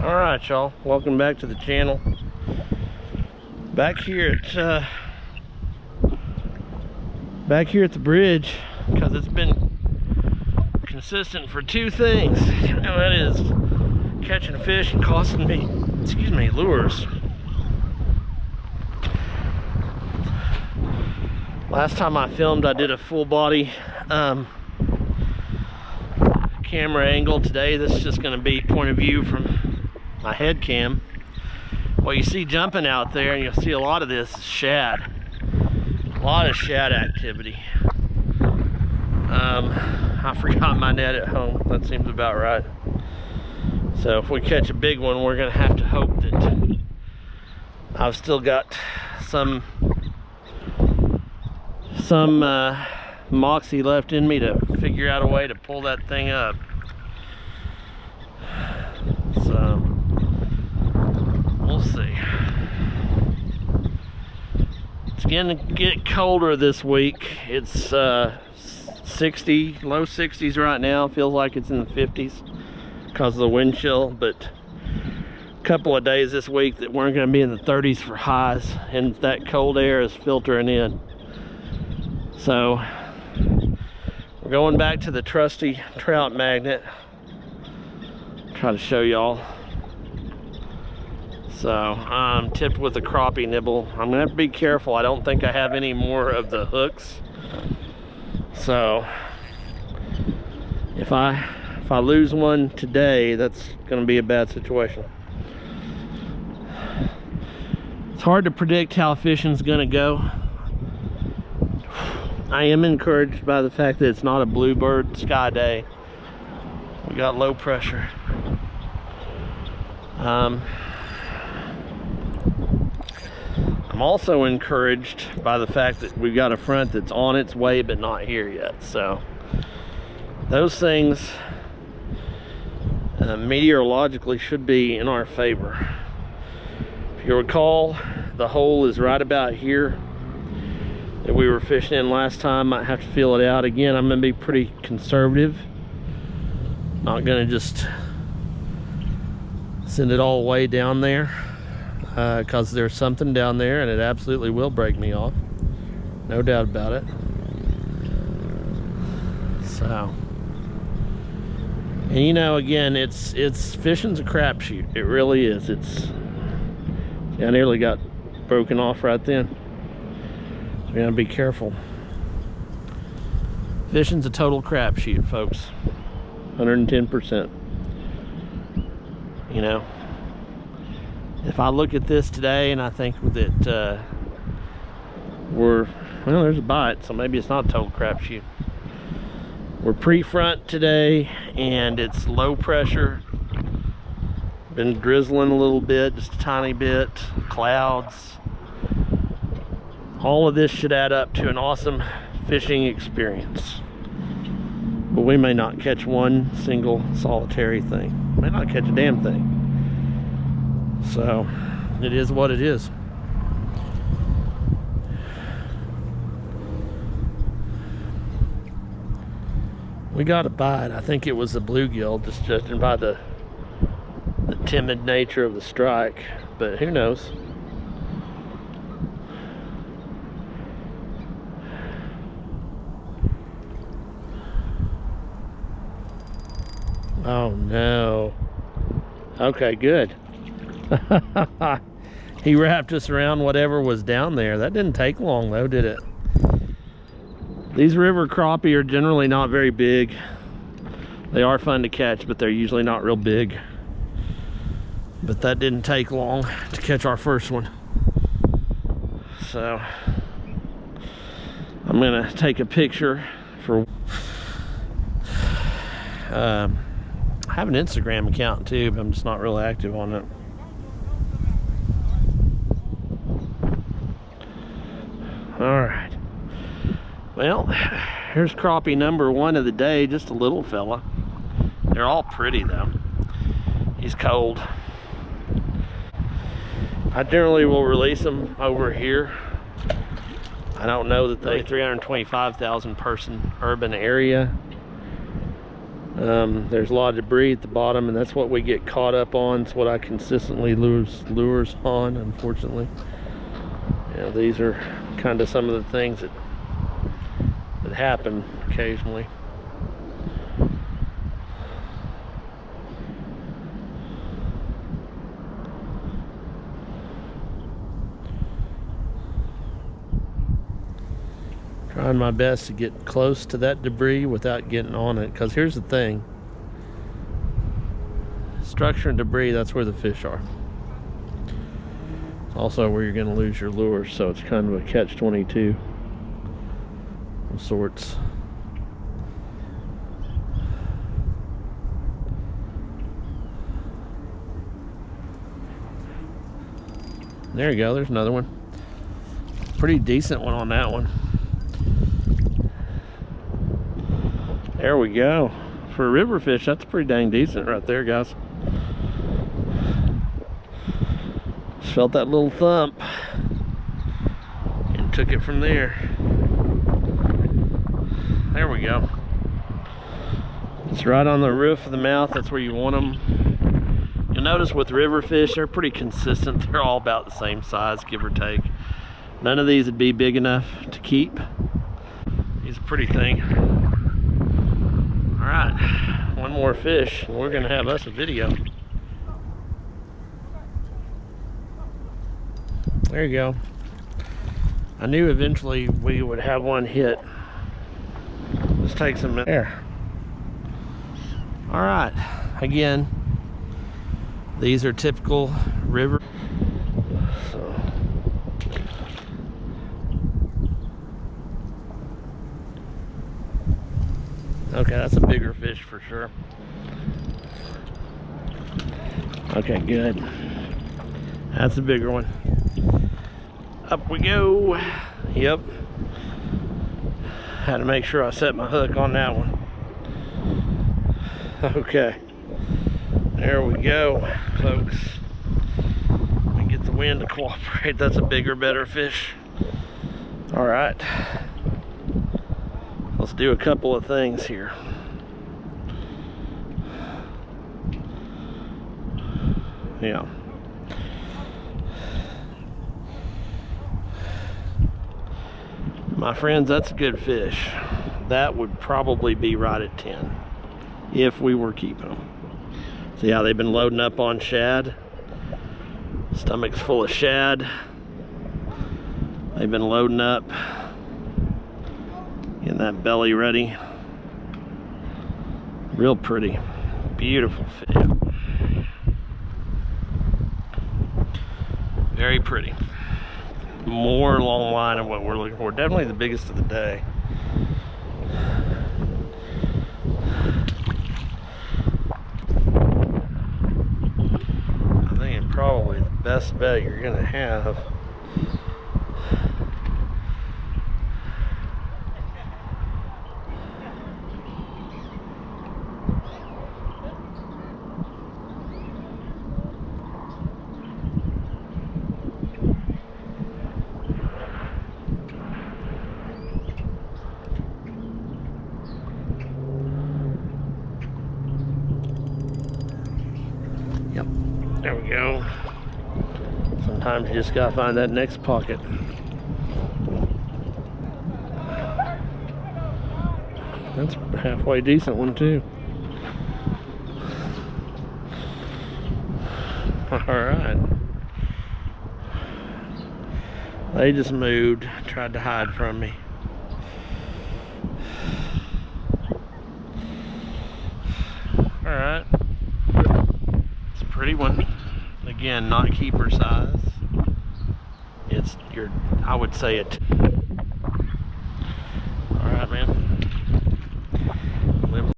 All right, y'all, welcome back to the channel. Back here at the bridge, because it's been consistent for two things, and that is catching fish and costing me, lures. Last time I filmed, I did a full body camera angle. Today this is just going to be point of view from my head cam. What you see jumping out there, and you'll see a lot of this, is shad. A lot of shad activity. I forgot my net at home. That seems about right. So if we catch a big one, we're gonna have to hope that I've still got some moxie left in me to figure out a way to pull that thing up. So we'll see. It's gonna get colder this week. It's 60, low 60s right now. Feels like it's in the 50s because of the wind chill, but a couple of days this week that we're gonna be in the 30s for highs, and that cold air is filtering in. So we're going back to the trusty trout magnet. Try to show y'all. So I'm tipped with a crappie nibble. I'm gonna have to be careful. I don't think I have any more of the hooks. So if I lose one today, that's gonna be a bad situation. It's hard to predict how fishing's gonna go. I am encouraged by the fact that it's not a bluebird sky day. We got low pressure. I'm also encouraged by the fact that we've got a front that's on its way but not here yet. So those things meteorologically should be in our favor. If you recall, the hole is right about here that we were fishing in last time. Might have to feel it out again. I'm gonna be pretty conservative, not gonna just send it all the way down there, because there's something down there and it absolutely will break me off, no doubt about it. So, and you know, again, it's fishing's a crapshoot. It really is. I nearly got broken off right then. So we gotta be careful. Fishing's a total crapshoot, folks. 110%. You know, if I look at this today and I think that well, there's a bite, so maybe it's not a total crapshoot. We're pre-front today and it's low pressure. Been drizzling a little bit, just a tiny bit, clouds. All of this should add up to an awesome fishing experience. But we may not catch one single solitary thing. May not catch a damn thing. So it is what it is. We got a bite. I think it was a bluegill, just judging by the timid nature of the strike, but who knows. Oh no. Okay, good. He wrapped us around whatever was down there. That didn't take long though, did it? These river crappie are generally not very big. They are fun to catch, but they're usually not real big. But that didn't take long to catch our first one. So I'm gonna take a picture for I have an Instagram account too, but I'm just not real active on it. All right. Well, here's crappie number one of the day, just a little fella. They're all pretty though. He's cold. I generally will release them over here. I don't know that they 325,000 person urban area. There's a lot of debris at the bottom, and that's what we get caught up on. It's what I consistently lose lures on, unfortunately. You know, these are kind of some of the things that happen occasionally. Trying my best to get close to that debris without getting on it, because here's the thing. Structure and debris, that's where the fish are. It's also where you're going to lose your lures, so it's kind of a catch-22 of sorts. There you go, there's another one. Pretty decent one on that one. There we go. For a river fish, that's pretty dang decent right there, guys. Just felt that little thump and took it from there. There we go. It's right on the roof of the mouth. That's where you want them. You'll notice with river fish, they're pretty consistent. They're all about the same size, give or take. None of these would be big enough to keep. He's a pretty thing. All right, one more fish, and we're gonna have us a video. There you go. I knew eventually we would have one hit. Let's take some there. All right, again, these are typical river. So. Okay, that's a bigger fish for sure. Okay, good. That's a bigger one. Up we go. Yep. Had to make sure I set my hook on that one. Okay. There we go, folks. We get the wind to cooperate. That's a bigger, better fish. All right. Let's do a couple of things here. Yeah. My friends, that's a good fish. That would probably be right at 10 if we were keeping them. See how they've been loading up on shad? Stomach's full of shad. They've been loading up. Getting that belly ready. Real pretty. Beautiful fish. Very pretty. More along the line of what we're looking for. Definitely the biggest of the day. I think it's probably the best bet you're gonna have. Yep, there we go. Sometimes you just gotta find that next pocket. That's a halfway decent one too. Alright. They just moved, tried to hide from me. Alright. It's a pretty one. Again, not keeper size. It's I would say it